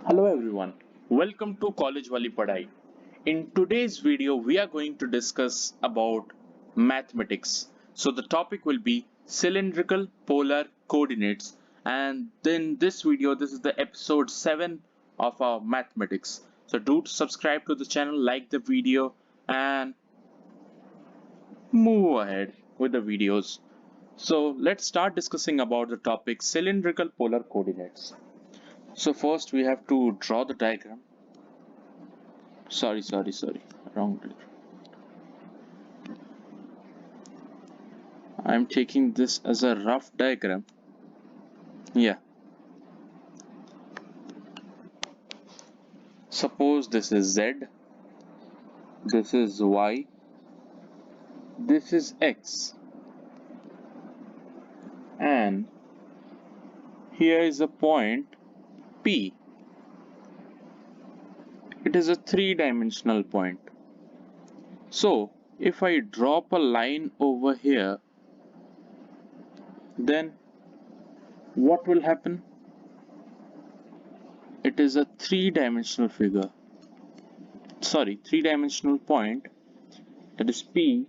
Hello everyone, welcome to Collegewali PADHAI. In today's video, we are going to discuss about mathematics. So the topic will be cylindrical polar coordinates, and then this video, this is the episode 7 of our mathematics. So do subscribe to the channel, like the video, and move ahead with the videos. So let's start discussing about the topic cylindrical polar coordinates. So first we have to draw the diagram. Sorry, wrong diagram. I'm taking this as a rough diagram. Yeah, suppose this is Z, this is Y, this is X, and here is a point P. It is a three-dimensional point. So if I drop a line over here, then what will happen? It is a three-dimensional point, that is P,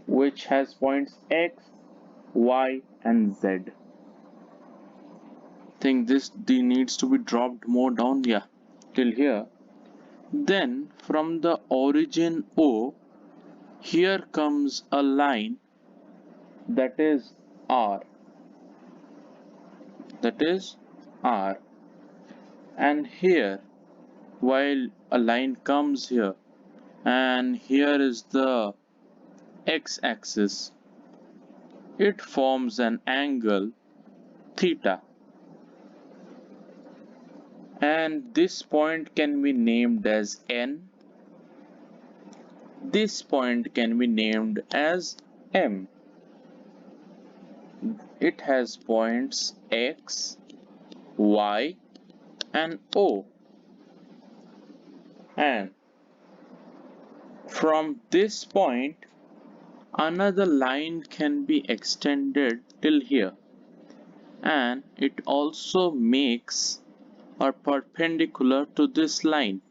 which has points X, Y and Z. Think this D needs to be dropped more down, yeah, till here. Then from the origin O, here comes a line that is R, and here, while a line comes here and here is the x-axis, it forms an angle theta, and this point can be named as N, this point can be named as M. It has points X, Y and O, and from this point another line can be extended till here, and it also makes a perpendicular to this line,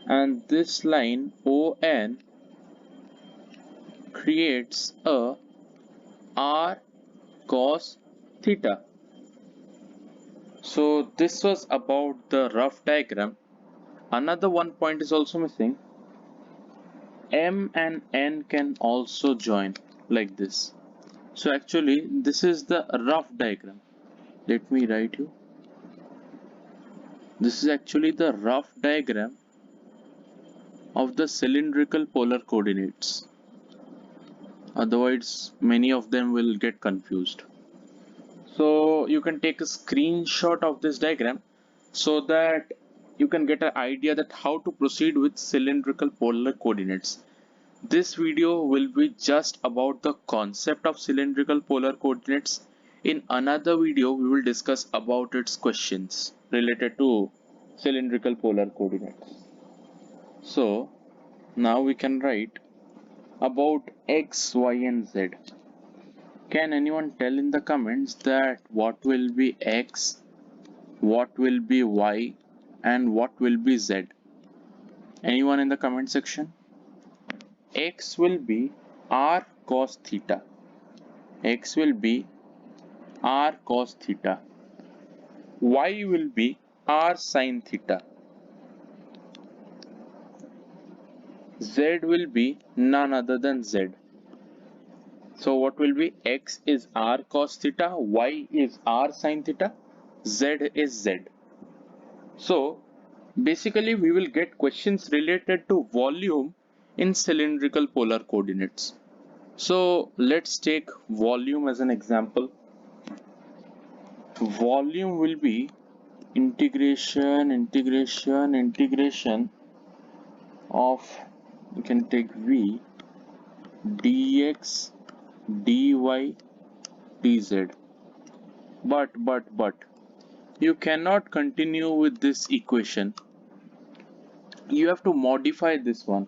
and this line ON creates a R cos theta. So this was about the rough diagram. Another one point is also missing. M and N can also join like this. So actually this is the rough diagram. Let me write you. This is actually the rough diagram of the cylindrical polar coordinates. Otherwise many of them will get confused. So you can take a screenshot of this diagram so that you can get an idea that how to proceed with cylindrical polar coordinates. This video will be just about the concept of cylindrical polar coordinates. In another video, we will discuss about its questions related to cylindrical polar coordinates. So now we can write about X, Y and Z. Can anyone tell in the comments that what will be X, what will be Y and what will be Z? Anyone in the comment section? X will be R cos theta. X will be R cos theta. Y will be R sin theta. Z will be none other than Z. So what will be? X is R cos theta, Y is R sin theta, Z is Z. So basically we will get questions related to volume in cylindrical polar coordinates. So let's take volume as an example. Volume will be integration of, you can take V dx dy dz. But you cannot continue with this equation. You have to modify this one.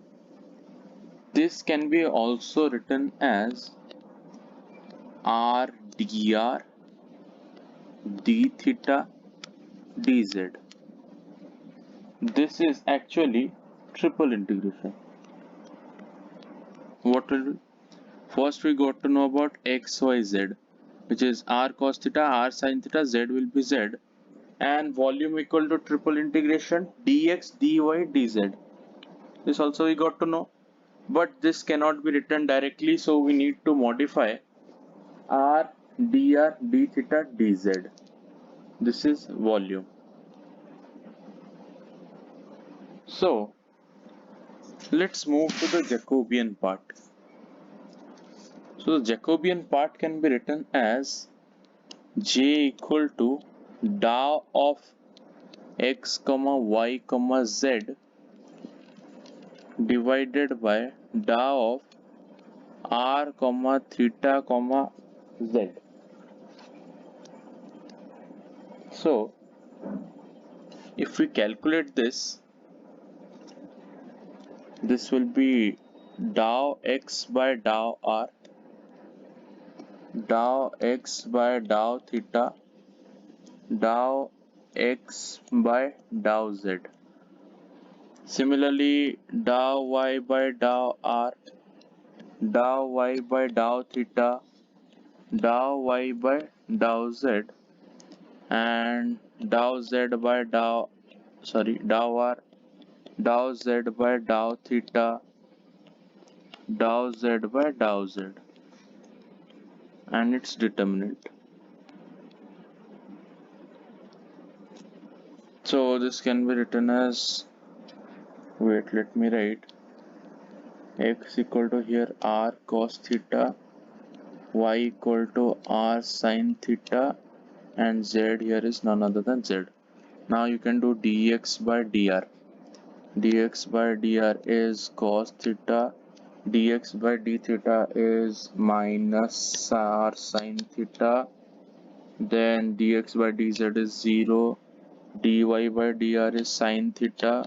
This can be also written as r dr d theta dz. This is actually triple integration. What will we? First we got to know about x, y, z, which is r cos theta, r sin theta, z will be z, and volume equal to triple integration dx, dy, dz. This also we got to know, but this cannot be written directly, so we need to modify r dr d theta dz. This is volume. So let's move to the Jacobian part. So the Jacobian part can be written as j equal to dou of x comma y comma z divided by dou of r comma theta comma z. So if we calculate this, this will be dou x by dou r, dou x by dou theta, dou x by dou z. Similarly, dou y by dou r, dou y by dou theta, dou y by dou z, and dou z by dou r, dou z by dou theta, dou z by dou z, and its determinant. So this can be written as, wait, let me write, x equal to here r cos theta, y equal to r sin theta, and z here is none other than z. Now you can do dx by dr. Dx by dr is cos theta, dx by d theta is minus r sin theta, then dx by dz is 0, dy by dr is sin theta,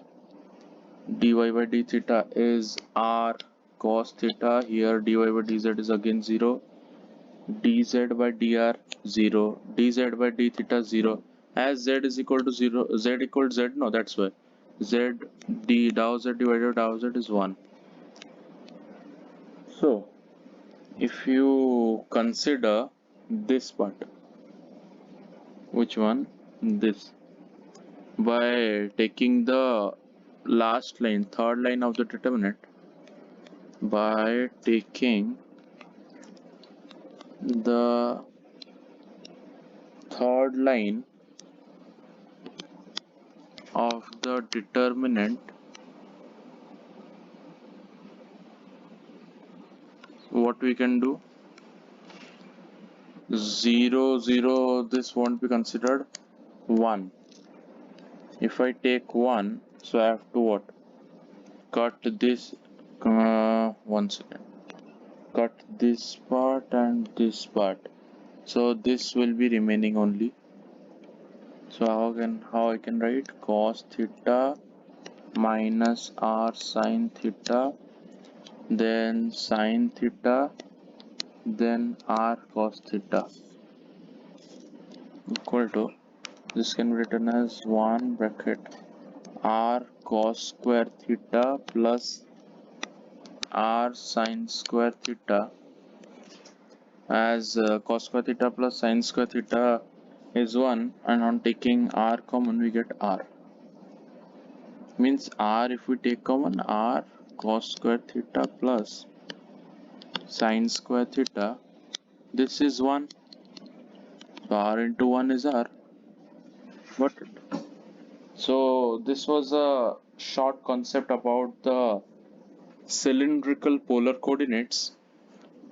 dy by d theta is r cos theta, here dy by dz is again 0, dz by dr 0, dz by d theta 0, as z is equal to 0, z equal to z, no, that's why z d dou z divided dou z is 1. So if you consider this part, which one? This, by taking the last line, third line of the determinant, by taking the third line of the determinant, what we can do, 0 0, this won't be considered, 1. If I take 1, so I have to what, cut this, one second, cut this part and this part, so this will be remaining only. So how I can write cos theta minus r sin theta, then sin theta, then r cos theta, equal to, this can be written as 1 bracket r cos square theta plus r sin square theta, as cos square theta plus sin square theta is 1, and on taking r common we get r, means r, if we take common, r cos square theta plus sin square theta, this is 1, so r into 1 is r. Got it? So this was a short concept about the cylindrical polar coordinates.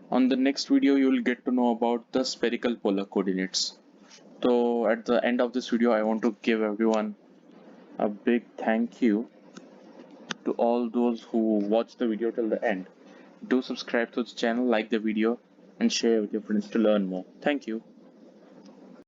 On the next video you will get to know about the spherical polar coordinates. So at the end of this video I want to give everyone a big thank you to all those who watched the video till the end. Do subscribe to the channel, like the video, and share with your friends to learn more. Thank you.